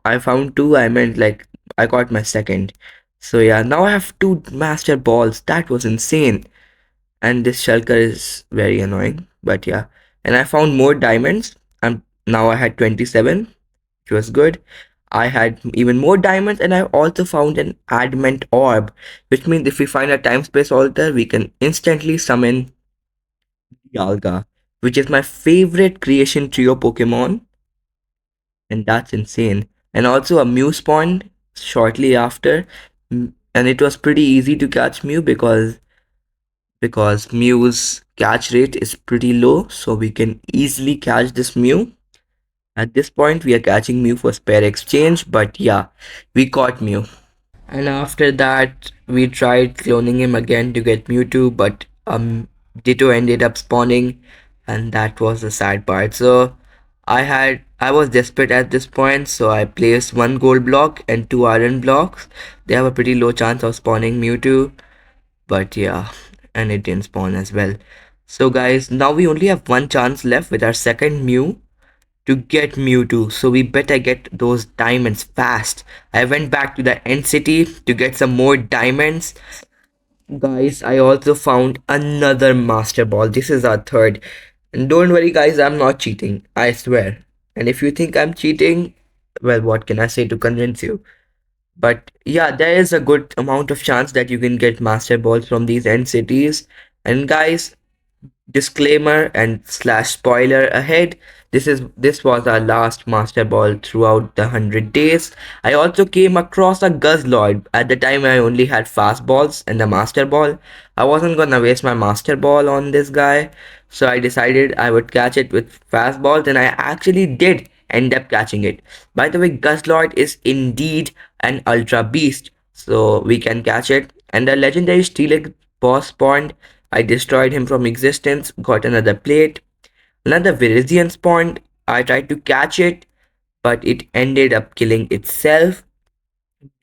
I found two, I meant like I got my second. So yeah, now I have two master balls. That was insane. And this shulker is very annoying, but yeah. And I found more diamonds, and now I had 27, which was good. I had even more diamonds, and I also found an adamant orb, which means if we find a time space altar we can instantly summon Dialga, which is my favorite creation trio Pokemon, and that's insane. And also a Mew spawned shortly after, and it was pretty easy to catch Mew because Mew's catch rate is pretty low, so we can easily catch this Mew. At this point, we are catching Mew for spare exchange, but yeah, we caught Mew. And after that, we tried cloning him again to get Mewtwo, but Ditto ended up spawning, and that was the sad part. So I was desperate at this point, so I placed one gold block and two iron blocks. They have a pretty low chance of spawning Mewtwo, but yeah, and it didn't spawn as well. So guys, now we only have one chance left with our second Mew to get Mewtwo, so we better get those diamonds fast. I went back to the end city to get some more diamonds. Guys, I also found another master ball. This is our third. And don't worry guys, I'm not cheating, I swear. And if you think I'm cheating, well, what can I say to convince you? But yeah, there is a good amount of chance that you can get master balls from these end cities. And guys, disclaimer and slash spoiler ahead, this was our last master ball throughout the 100 days. I also came across a Guzzlord. At the time I only had fast balls and a master ball. I wasn't gonna waste my master ball on this guy, so I decided I would catch it with fast balls, and I actually did end up catching it. By the way, Guzzlord is indeed an ultra beast, so we can catch it. And the legendary Steelix boss spawned, I destroyed him from existence, got another plate, another Virizion spawned. I tried to catch it, but it ended up killing itself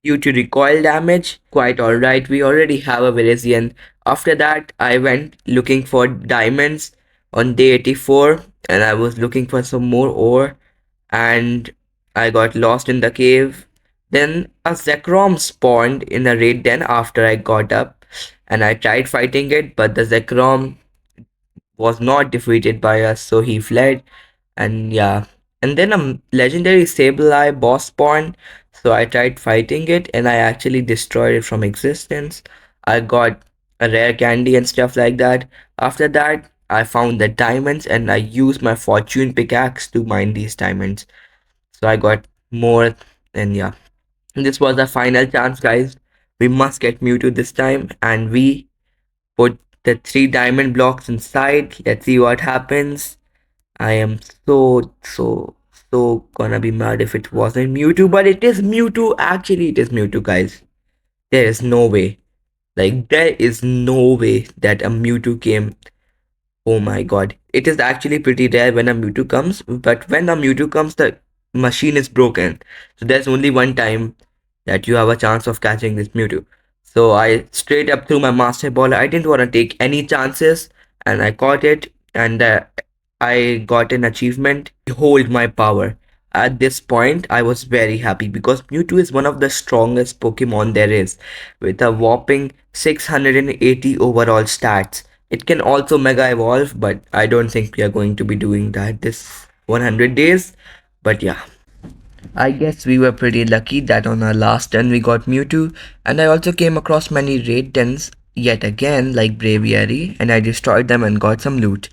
due to recoil damage. Quite alright, we already have a Virizion. After that, I went looking for diamonds on day 84 and I was looking for some more ore and I got lost in the cave. Then a Zekrom spawned in a raid den after I got up and I tried fighting it, but the Zekrom was not defeated by us, so he fled. And yeah, and then a legendary Sableye boss spawned, so I tried fighting it and I actually destroyed it from existence. I got a rare candy and stuff like that. After that, I found the diamonds and I used my fortune pickaxe to mine these diamonds. So I got more, and yeah, this was the final chance, guys. We must get Mewtwo this time, and we put the three diamond blocks inside. Let's see what happens. I am so gonna be mad if it wasn't Mewtwo, but it is Mewtwo. Actually, it is Mewtwo, guys. There is no way. Like, there is no way that a Mewtwo came. Oh my god. It is actually pretty rare when a Mewtwo comes, but when a Mewtwo comes, the machine is broken. So there's only one time that you have a chance of catching this Mewtwo. So I straight up threw my Master Ball. I didn't want to take any chances and I caught it and I got an achievement. Hold my power. At this point, I was very happy because Mewtwo is one of the strongest Pokemon there is with a whopping 680 overall stats. It can also Mega Evolve, but I don't think we are going to be doing that this 100 days. But yeah. I guess we were pretty lucky that on our last turn we got Mewtwo, and I also came across many raid dens yet again like Braviary, and I destroyed them and got some loot.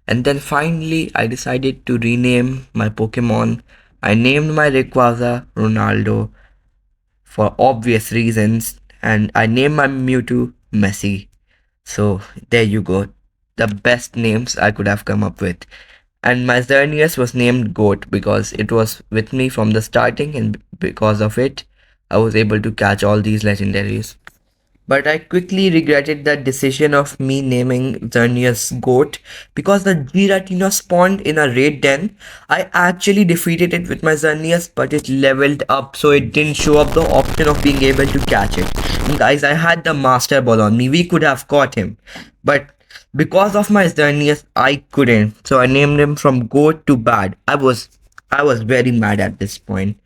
And then finally I decided to rename my Pokemon. I named my Rayquaza Ronaldo for obvious reasons, and I named my Mewtwo Messi. So there you go. The best names I could have come up with. And my Xerneas was named Goat because it was with me from the starting, and because of it, I was able to catch all these legendaries. But I quickly regretted the decision of me naming Xerneas Goat because the Giratina spawned in a raid den. I actually defeated it with my Xerneas, but it leveled up, so it didn't show up the option of being able to catch it. And guys, I had the Master Ball on me. We could have caught him, but because of my Xerneas, I couldn't. So I named him from Goat to Bad. I was very mad at this point.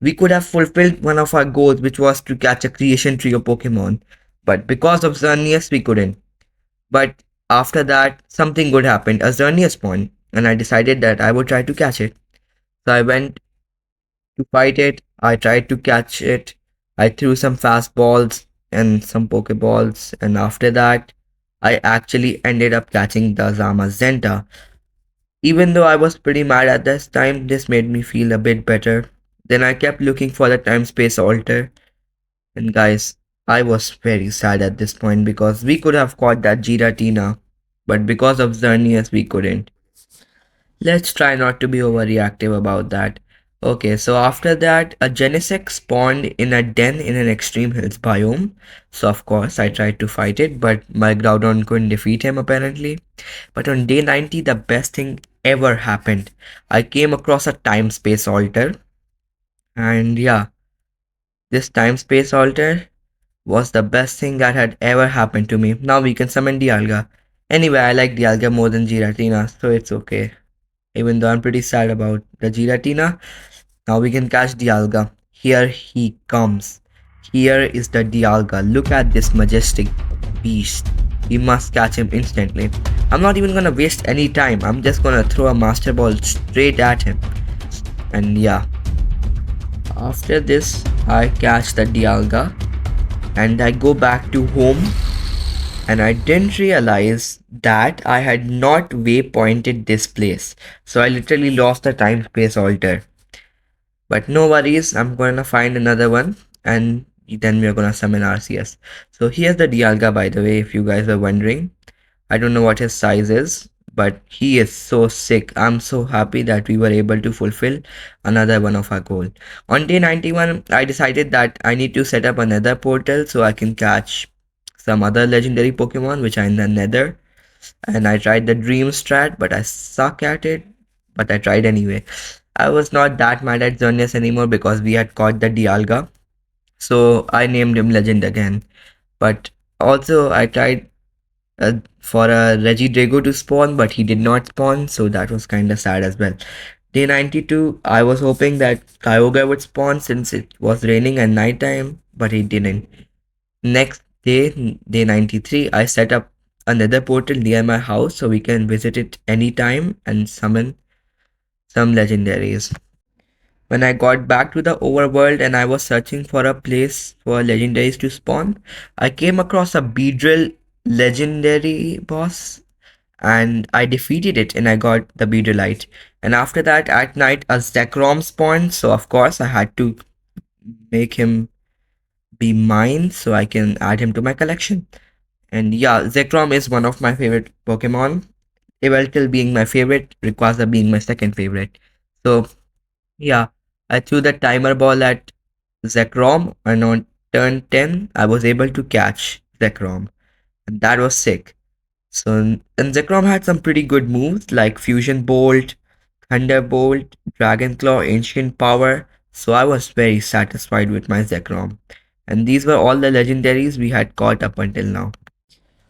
We could have fulfilled one of our goals, which was to catch a creation trio Pokemon. But because of Xerneas, we couldn't. But after that, something good happened. A Xerneas spawned, and I decided that I would try to catch it. So I went to fight it. I tried to catch it. I threw some fastballs and some Pokeballs, and after that, I actually ended up catching the Zamazenta. Even though I was pretty mad at this time, this made me feel a bit better. Then I kept looking for the time space altar. And guys, I was very sad at this point because we could have caught that Giratina, but because of Xerneas, we couldn't. Let's try not to be overreactive about that. Okay, so after that, a Genesect spawned in a den in an extreme hills biome. So of course, I tried to fight it, but my Groudon couldn't defeat him apparently. But on day 90, the best thing ever happened. I came across a time space altar, and yeah, this time space altar was the best thing that had ever happened to me. Now we can summon Dialga. Anyway, I like Dialga more than Giratina, so it's okay. Even though I'm pretty sad about the Giratina, now we can catch Dialga. Here he comes. Here is the Dialga. Look at this majestic beast. We must catch him instantly. I'm not even gonna waste any time. I'm just gonna throw a Master Ball straight at him. And yeah. After this, I catch the Dialga and I go back to home, and I didn't realize that I had not waypointed this place. So I literally lost the time space altar. But no worries, I'm gonna find another one and then we're gonna summon Arceus. So here's the Dialga, by the way, if you guys are wondering. I don't know what his size is, but he is so sick. I'm so happy that we were able to fulfill another one of our goals. On day 91, I decided that I need to set up another portal so I can catch some other legendary Pokemon which are in the nether, and I tried the dream strat, but I suck at it. But I tried anyway. I was not that mad at Xerneas anymore because we had caught the Dialga, so I named him Legend again. But also I tried for a Regidrago to spawn, but he did not spawn, so that was kind of sad as well. Day 92, I was hoping that Kyogre would spawn since it was raining at night time, but it didn't. Next day, day 93, I set up another portal near my house so we can visit it anytime and summon some legendaries. When I got back to the overworld and I was searching for a place for legendaries to spawn, I came across a Beedrill legendary boss and I defeated it and I got the Beedrillite. And after that, at night, a Zekrom spawned, so of course I had to make him be mine so I can add him to my collection. And yeah, Zekrom is one of my favorite Pokemon. Yveltal being my favorite, Rayquaza being my second favorite. So yeah, I threw the timer ball at Zekrom, and on turn 10, I was able to catch Zekrom. And that was sick. So, and Zekrom had some pretty good moves like Fusion Bolt, Thunderbolt, Dragon Claw, Ancient Power. So I was very satisfied with my Zekrom. And these were all the legendaries we had caught up until now.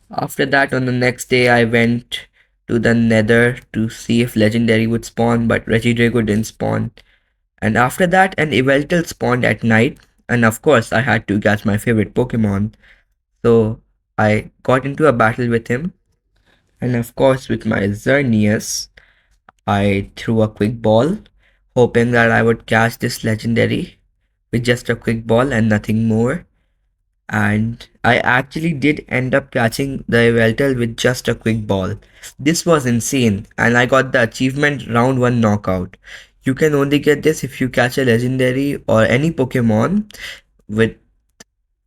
After that, on the next day, I went to the Nether to see if Legendary would spawn, but Regidrago didn't spawn. And after that, an Yveltal spawned at night, and of course, I had to catch my favorite Pokemon. So I got into a battle with him, and of course, with my Xerneas, I threw a quick ball, hoping that I would catch this Legendary with just a quick ball and nothing more. And I actually did end up catching the Yveltal with just a quick ball. This was insane, and I got the achievement round 1 knockout. You can only get this if you catch a legendary or any Pokemon with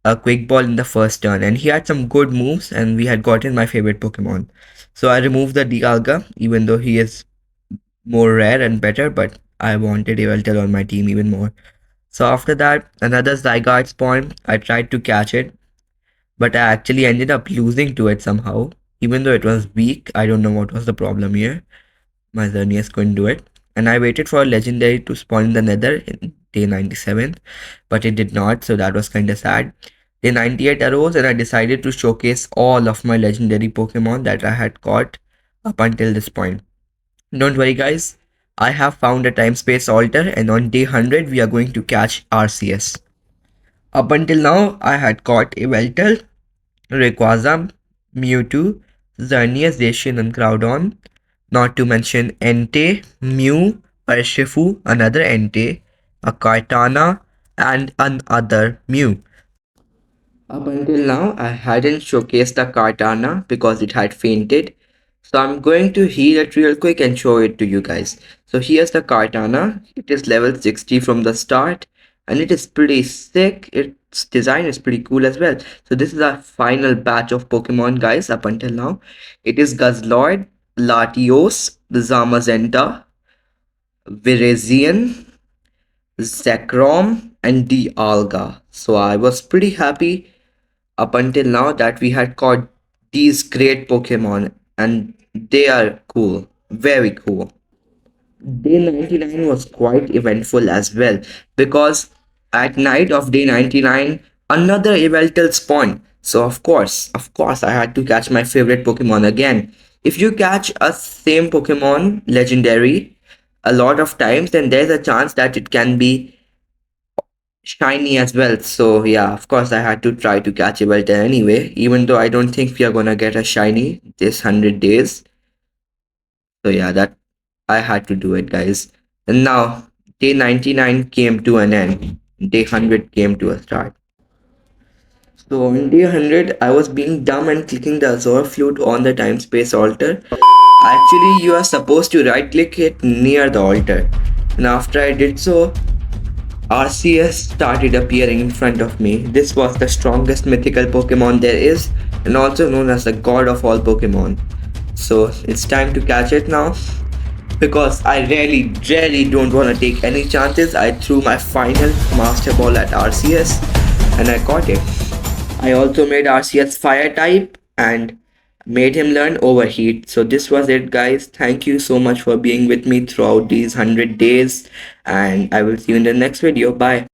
a quick ball in the first turn, and he had some good moves, and we had gotten my favorite Pokemon. So I removed the Dialga, even though he is more rare and better, but I wanted Yveltal on my team even more. So after that, another Zygarde spawned. I tried to catch it, but I actually ended up losing to it somehow. Even though it was weak, I don't know what was the problem here. My Xerneas couldn't do it. And I waited for a legendary to spawn in the nether in day 97, but it did not, so that was kinda sad. Day 98 arose and I decided to showcase all of my legendary Pokemon that I had caught up until this point. Don't worry guys, I have found a time space altar and on day 100 we are going to catch Arceus. Up until now, I had caught Yveltal, Rayquaza, Mewtwo, Xerneas, Zacian and Groudon, not to mention Entei, Mew, Urshifu, another Entei, a Kartana, and another Mew. Up until now, I hadn't showcased the Kartana because it had fainted. So I'm going to heal it real quick and show it to you guys. So here's the Kartana. It is level 60 from the start and it is pretty sick. Its design is pretty cool as well. So this is our final batch of Pokemon guys up until now. It is Guzzlord, Latios, Zamazenta, Virizion, Zekrom, and Dialga. So I was pretty happy up until now that we had caught these great Pokemon and they are cool, very cool. Day 99 was quite eventful as well because at night of day 99 another Yveltal spawned. So of course I had to catch my favorite Pokemon again. If you catch a same Pokemon legendary a lot of times then there's a chance that it can be shiny as well. So yeah, of course I had to try to catch a Belter anyway, even though I don't think we are gonna get a shiny this 100 days. So yeah, that I had to do it guys. And now day 99 came to an end. Day 100 came to a start. So on day 100 I was being dumb and clicking the Azure flute on the time space altar. Actually you are supposed to right click it near the altar. And after I did so, Arceus started appearing in front of me. This was the strongest mythical Pokemon there is, and also known as the god of all Pokemon. So it's time to catch it now. Because I really don't want to take any chances, I threw my final Master Ball at Arceus and I caught it. I also made Arceus fire type and made him learn overheat. So this was it, guys. Thank you so much for being with me throughout these 100 days, and I will see you in the next video. Bye.